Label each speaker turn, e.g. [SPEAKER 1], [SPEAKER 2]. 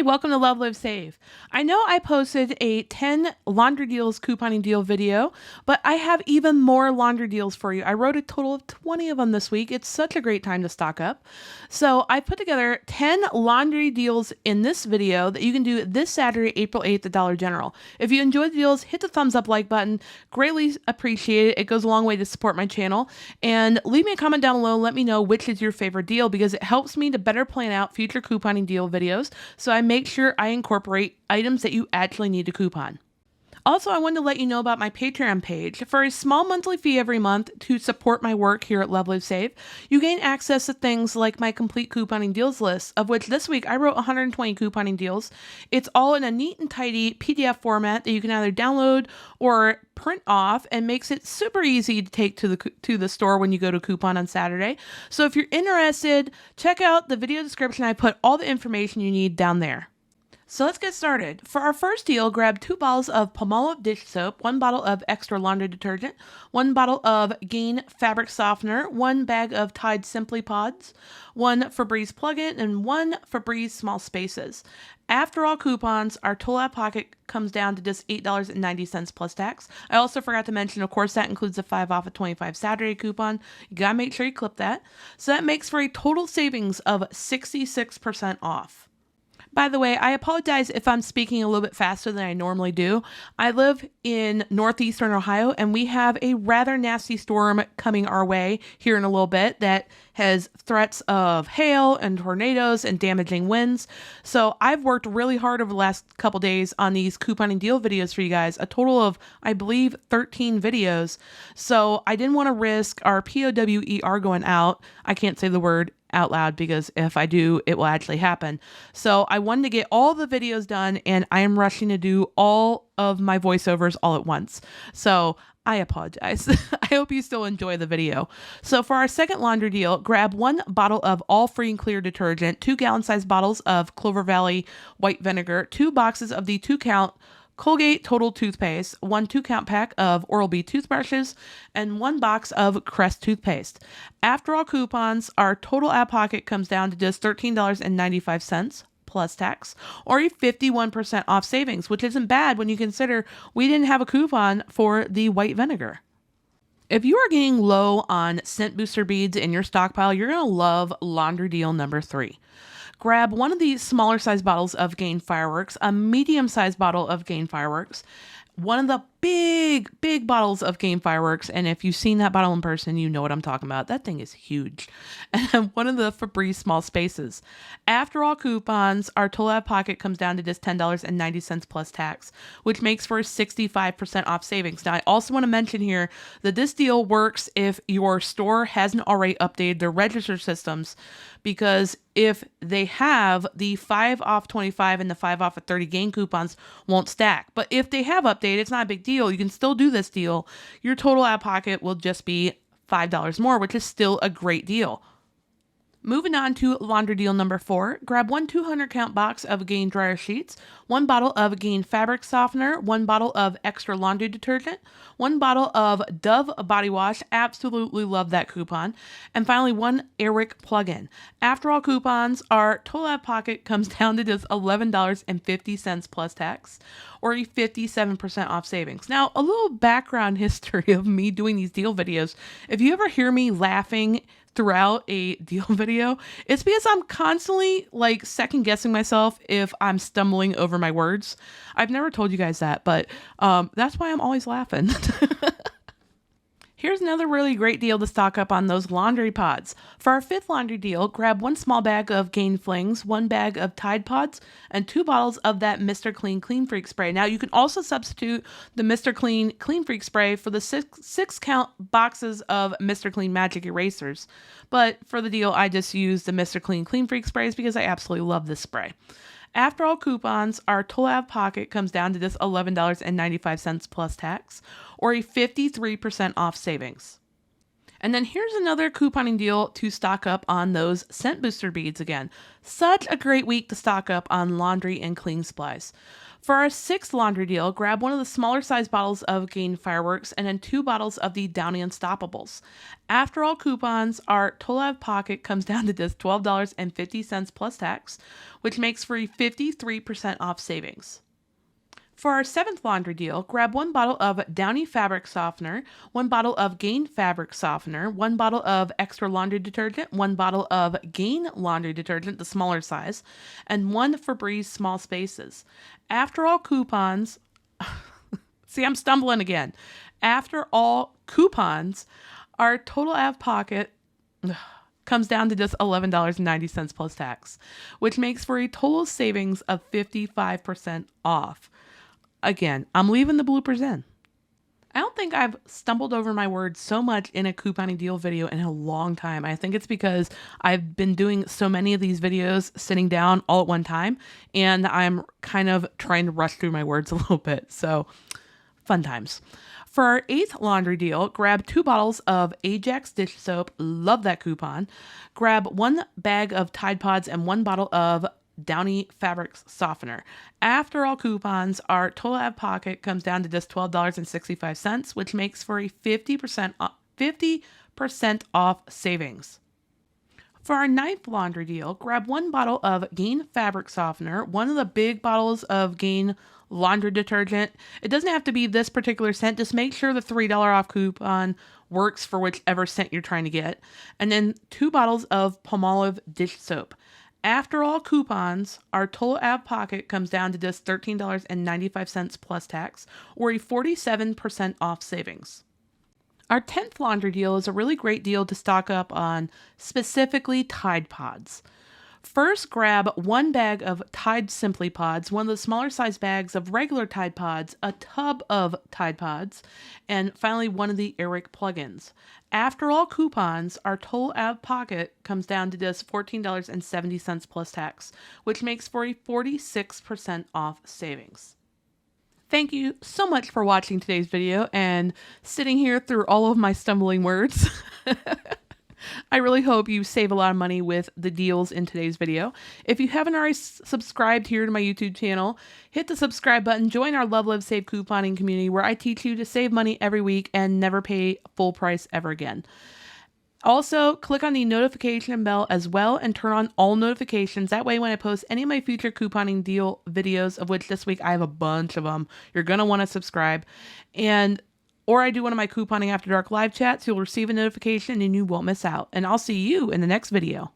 [SPEAKER 1] Hey, welcome to Love Live Save. I know I posted a 10 laundry deals couponing deal video, but I have even more laundry deals for you. I wrote a total of 20 of them this week. It's such a great time to stock up. So I put together 10 laundry deals in this video that you can do this Saturday, April 8th at Dollar General. If you enjoyed the deals, hit the thumbs up like button. Greatly appreciate it. It goes a long way to support my channel. And leave me a comment down below and let me know which is your favorite deal because it helps me to better plan out future couponing deal videos. So I make sure I incorporate items that you actually need to coupon. Also, I wanted to let you know about my Patreon page. For a small monthly fee every month to support my work here at Love Live Save, you gain access to things like my complete couponing deals list, of which this week I wrote 120 couponing deals. It's all in a neat and tidy PDF format that you can either download or print off, and makes it super easy to take to the store when you go to coupon on Saturday. So if you're interested, check out the video description. I put all the information you need down there. So let's get started. For our first deal, grab 2 bottles of Palmolive dish soap, 1 bottle of extra laundry detergent, 1 bottle of Gain fabric softener, 1 bag of Tide Simply Pods, 1 Febreze plug-in, and 1 Febreze small spaces. After all coupons, our total out of pocket comes down to just $8.90 plus tax. I also forgot to mention, of course, that includes a 5 off a 25 Saturday coupon. You gotta make sure you clip that. So that makes for a total savings of 66% off. By the way, I apologize if I'm speaking a little bit faster than I normally do. I live in northeastern Ohio, and we have a rather nasty storm coming our way here in a little bit that has threats of hail and tornadoes and damaging winds. So I've worked really hard over the last couple days on these couponing deal videos for you guys, a total of, I believe, 13 videos. So I didn't want to risk our POWER going out. I can't say the word out loud because if I do, it will actually happen. So I wanted to get all the videos done, and I am rushing to do all of my voiceovers all at once. So I apologize. I hope you still enjoy the video. So for our second laundry deal, grab 1 bottle of all free and clear detergent, 2 gallon size bottles of Clover Valley white vinegar, 2 boxes of the 2-count Colgate Total toothpaste, 1 2-count pack of Oral-B toothbrushes, and 1 box of Crest toothpaste. After all coupons, our total out of pocket comes down to just $13.95 plus tax, or a 51% off savings, which isn't bad when you consider we didn't have a coupon for the white vinegar. If you are getting low on scent booster beads in your stockpile, you're going to love laundry deal number 3. Grab 1 of these smaller size bottles of Gain Fireworks, a medium size bottle of Gain Fireworks, 1 of the big bottles of Gain Fireworks, and if you've seen that bottle in person, you know what I'm talking about. That thing is huge. And 1 of the Febreze small spaces. After all coupons, our total out of pocket comes down to just $10.90 plus tax, which makes for a 65% off savings. Now, I also want to mention here that this deal works if your store hasn't already updated their register systems, because if they have, the 5 off 25 and the 5 off of 30 Gain coupons won't stack. But if they have updated, it's not a big deal. You can still do this deal. Your total out of pocket will just be $5 more, which is still a great deal. Moving on to laundry deal number 4, grab 1 200-count box of Gain dryer sheets, 1 bottle of Gain fabric softener, 1 bottle of extra laundry detergent, 1 bottle of Dove body wash, absolutely love that coupon, and finally 1 Airwick plug-in. After all coupons, our total out of pocket comes down to just $11.50 plus tax, or a 57% off savings. Now, a little background history of me doing these deal videos. If you ever hear me laughing throughout a deal video, it's because I'm constantly like second guessing myself if I'm stumbling over my words. I've never told you guys that, but that's why I'm always laughing. Here's another really great deal to stock up on those laundry pods. For our 5th laundry deal, grab 1 small bag of Gain Flings, 1 bag of Tide Pods, and 2 bottles of that Mr. Clean Clean Freak spray. Now, you can also substitute the Mr. Clean Clean Freak spray for the 6-count boxes of Mr. Clean Magic Erasers. But for the deal, I just used the Mr. Clean Clean Freak sprays because I absolutely love this spray. After all coupons, our total out of pocket comes down to just $11.95 plus tax, or a 53% off savings. And then here's another couponing deal to stock up on those scent booster beads again. Such a great week to stock up on laundry and cleaning supplies. For our sixth laundry deal, grab one of the smaller size bottles of Gain Fireworks and then 2 bottles of the Downy Unstoppables. After all coupons, our total out of pocket comes down to just $12.50 plus tax, which makes for a 53% off savings. For our seventh laundry deal, grab 1 bottle of Downy Fabric Softener, 1 bottle of Gain Fabric Softener, 1 bottle of Extra Laundry Detergent, 1 bottle of Gain Laundry Detergent, the smaller size, and 1 Febreze Small Spaces. After all coupons, see, I'm stumbling again. After all coupons, our total out of pocket comes down to just $11.90 plus tax, which makes for a total savings of 55% off. Again, I'm leaving the bloopers in. I don't think I've stumbled over my words so much in a couponing deal video in a long time. I think it's because I've been doing so many of these videos sitting down all at one time, and I'm kind of trying to rush through my words a little bit. So, fun times. For our eighth laundry deal, grab 2 bottles of Ajax dish soap. Love that coupon. Grab 1 bag of Tide Pods and 1 bottle of Downy Fabric Softener. After all coupons, our total out of pocket comes down to just $12.65, which makes for a 50% off savings. For our ninth laundry deal, grab 1 bottle of Gain Fabric Softener, 1 of the big bottles of Gain Laundry Detergent. It doesn't have to be this particular scent. Just make sure the $3 off coupon works for whichever scent you're trying to get. And then 2 bottles of Palmolive dish soap. After all coupons, our total out of pocket comes down to just $13.95 plus tax, or a 47% off savings. Our 10th laundry deal is a really great deal to stock up on, specifically Tide Pods. First, grab 1 bag of Tide Simply Pods, 1 of the smaller size bags of regular Tide Pods, a tub of Tide Pods, and finally 1 of the Airwick plugins. After all coupons, our total out of pocket comes down to just $14.70 plus tax, which makes for a 46% off savings. Thank you so much for watching today's video and sitting here through all of my stumbling words. I really hope you save a lot of money with the deals in today's video. If you haven't already subscribed here to my YouTube channel, hit the subscribe button, join our Love Live Save couponing community where I teach you to save money every week and never pay full price ever again. Also, click on the notification bell as well and turn on all notifications. That way when I post any of my future couponing deal videos, of which this week I have a bunch of them, you're going to want to subscribe. Or I do one of my Couponing After Dark live chats, you'll receive a notification and you won't miss out. And I'll see you in the next video.